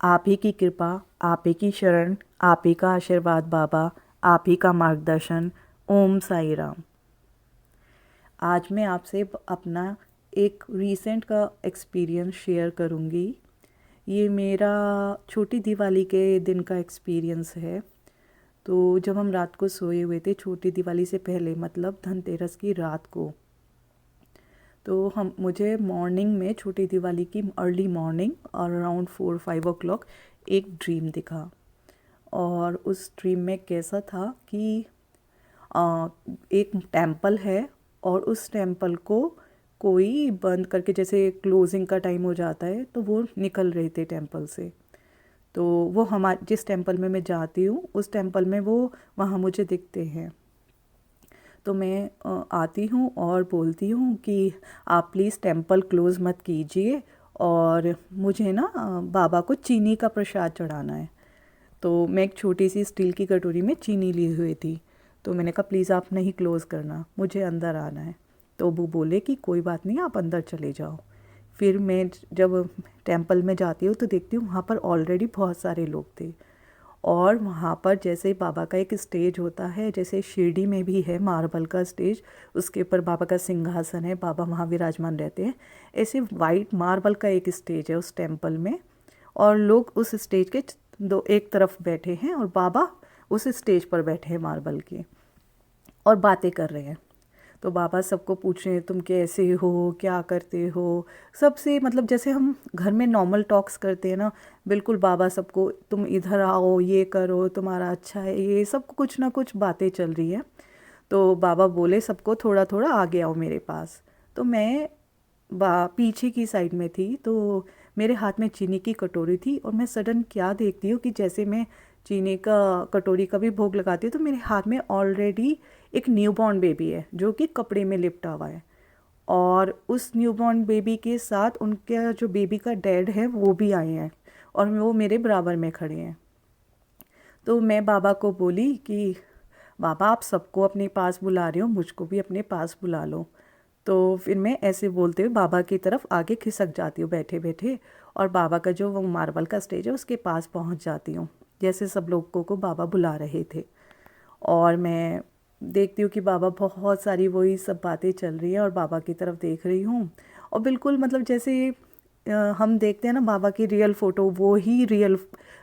आप ही की कृपा, आप ही की शरण, आप ही का आशीर्वाद बाबा, आप ही का मार्गदर्शन। ओम साई राम। आज मैं आपसे अपना एक रीसेंट का एक्सपीरियंस शेयर करूँगी। ये मेरा छोटी दिवाली के दिन का एक्सपीरियंस है। तो जब हम रात को सोए हुए थे, छोटी दिवाली से पहले मतलब धनतेरस की रात को, तो हम मुझे मॉर्निंग में छोटी दिवाली की अर्ली मॉर्निंग और अराउंड 4-5 o'clock एक ड्रीम दिखा। और उस ड्रीम में कैसा था कि एक टेम्पल है और उस टेम्पल को कोई बंद करके, जैसे क्लोजिंग का टाइम हो जाता है तो वो निकल रहे थे टेम्पल से। तो वो हमारे जिस टेम्पल में मैं जाती हूँ उस टेम्पल में वो वहाँ मुझे दिखते हैं। तो मैं आती हूँ और बोलती हूँ कि आप प्लीज़ टेम्पल क्लोज़ मत कीजिए और मुझे ना बाबा को चीनी का प्रसाद चढ़ाना है। तो मैं एक छोटी सी स्टील की कटोरी में चीनी ली हुई थी। तो मैंने कहा प्लीज़ आप नहीं क्लोज़ करना, मुझे अंदर आना है। तो वो बोले कि कोई बात नहीं, आप अंदर चले जाओ। फिर मैं जब टेम्पल में जाती हूँ तो देखती हूँ वहाँ पर ऑलरेडी बहुत सारे लोग थे। और वहाँ पर जैसे बाबा का एक स्टेज होता है, जैसे शिरडी में भी है मार्बल का स्टेज, उसके ऊपर बाबा का सिंहासन है, बाबा वहाँ विराजमान रहते हैं। ऐसे वाइट मार्बल का एक स्टेज है उस टेम्पल में, और लोग उस स्टेज के दो एक तरफ बैठे हैं और बाबा उस स्टेज पर बैठे हैं मार्बल के और बातें कर रहे हैं। तो बाबा सबको पूछ रहे हैं तुम कैसे हो, क्या करते हो, सबसे मतलब जैसे हम घर में नॉर्मल टॉक्स करते हैं ना, बिल्कुल बाबा सबको तुम इधर आओ, ये करो, तुम्हारा अच्छा है, ये सब कुछ ना कुछ बातें चल रही हैं। तो बाबा बोले सबको थोड़ा थोड़ा आगे आओ मेरे पास। तो मैं पीछे की साइड में थी, तो मेरे हाथ में चीनी की कटोरी थी और मैं सडन क्या देखती हूँ कि जैसे मैं चीनी का कटोरी का भी भोग लगाती हूँ तो मेरे हाथ में ऑलरेडी एक न्यूबॉर्न बेबी है जो कि कपड़े में लिपटा हुआ है। और उस न्यूबॉर्न बेबी के साथ उनका जो बेबी का डैड है वो भी आए हैं और वो मेरे बराबर में खड़े हैं। तो मैं बाबा को बोली कि बाबा आप सबको अपने पास बुला रहे हो, मुझको भी अपने पास बुला लो। तो फिर मैं ऐसे बोलते हुए बाबा की तरफ आगे खिसक जाती हूँ बैठे बैठे, और बाबा का जो वो मार्बल का स्टेज है उसके पास पहुँच जाती हूँ जैसे सब लोगों को बाबा बुला रहे थे। और मैं देखती हूँ कि बाबा बहुत सारी वही सब बातें चल रही हैं और बाबा की तरफ देख रही हूँ। और बिल्कुल मतलब जैसे हम देखते हैं ना बाबा की रियल फ़ोटो, वो ही रियल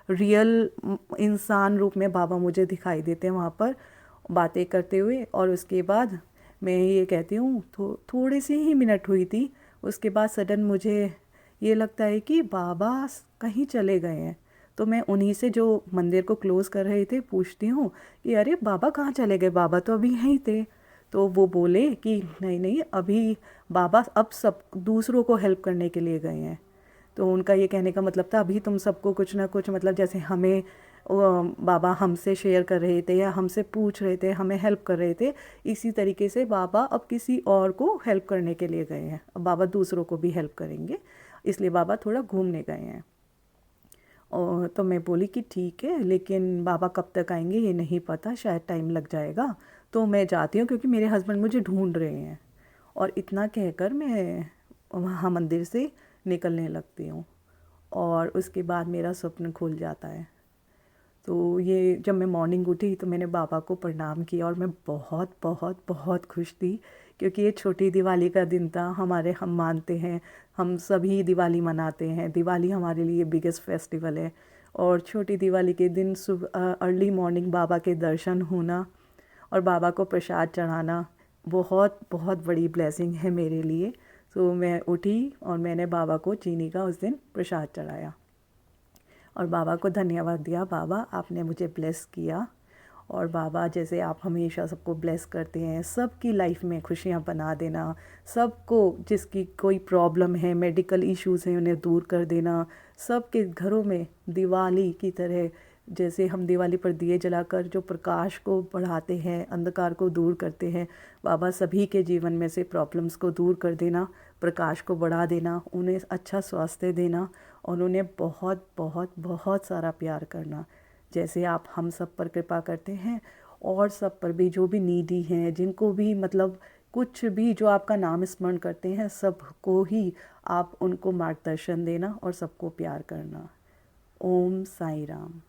रियल इंसान रूप में बाबा मुझे दिखाई देते हैं वहाँ पर बातें करते हुए। और उसके बाद मैं ये कहती हूँ थोड़े से ही मिनट हुई थी, उसके बाद सडन मुझे ये लगता है कि बाबा कहीं चले गए हैं। तो मैं उन्हीं से जो मंदिर को क्लोज़ कर रहे थे पूछती हूँ कि अरे बाबा कहाँ चले गए, बाबा तो अभी यहीं थे। तो वो बोले कि नहीं नहीं, अभी बाबा अब सब दूसरों को हेल्प करने के लिए गए हैं। तो उनका ये कहने का मतलब था अभी तुम सबको कुछ ना कुछ, मतलब जैसे हमें बाबा हमसे शेयर कर रहे थे या हमसे पूछ रहे थे, हमें हेल्प कर रहे थे, इसी तरीके से बाबा अब किसी और को हेल्प करने के लिए गए हैं। अब बाबा दूसरों को भी हेल्प करेंगे, इसलिए बाबा थोड़ा घूमने गए हैं। और तो मैं बोली कि ठीक है, लेकिन बाबा कब तक आएंगे ये नहीं पता, शायद टाइम लग जाएगा, तो मैं जाती हूँ क्योंकि मेरे हस्बैंड मुझे ढूंढ रहे हैं। और इतना कहकर मैं वहाँ मंदिर से निकलने लगती हूँ और उसके बाद मेरा स्वप्न खुल जाता है। तो ये जब मैं मॉर्निंग उठी तो मैंने बाबा को प्रणाम किया और मैं बहुत बहुत बहुत खुश थी, क्योंकि ये छोटी दिवाली का दिन था। हम मानते हैं, हम सभी दिवाली मनाते हैं, दिवाली हमारे लिए बिगेस्ट फेस्टिवल है। और छोटी दिवाली के दिन सुबह अर्ली मॉर्निंग बाबा के दर्शन होना और बाबा को प्रसाद चढ़ाना बहुत बहुत बड़ी ब्लेसिंग है मेरे लिए। तो मैं उठी और मैंने बाबा को चीनी का उस दिन प्रसाद चढ़ाया और बाबा को धन्यवाद दिया, बाबा आपने मुझे ब्लेस किया। और बाबा जैसे आप हमेशा सबको ब्लेस करते हैं, सबकी लाइफ में खुशियाँ बना देना, सबको जिसकी कोई प्रॉब्लम है, मेडिकल इश्यूज़ हैं, उन्हें दूर कर देना, सबके घरों में दिवाली की तरह जैसे हम दिवाली पर दिए जलाकर जो प्रकाश को बढ़ाते हैं, अंधकार को दूर करते हैं, बाबा सभी के जीवन में से प्रॉब्लम्स को दूर कर देना, प्रकाश को बढ़ा देना, उन्हें अच्छा स्वास्थ्य देना और उन्हें बहुत बहुत बहुत सारा प्यार करना। जैसे आप हम सब पर कृपा करते हैं और सब पर भी, जो भी नीडी हैं, जिनको भी मतलब कुछ भी जो आपका नाम स्मरण करते हैं, सबको ही आप उनको मार्गदर्शन देना और सबको प्यार करना। ओम साई राम।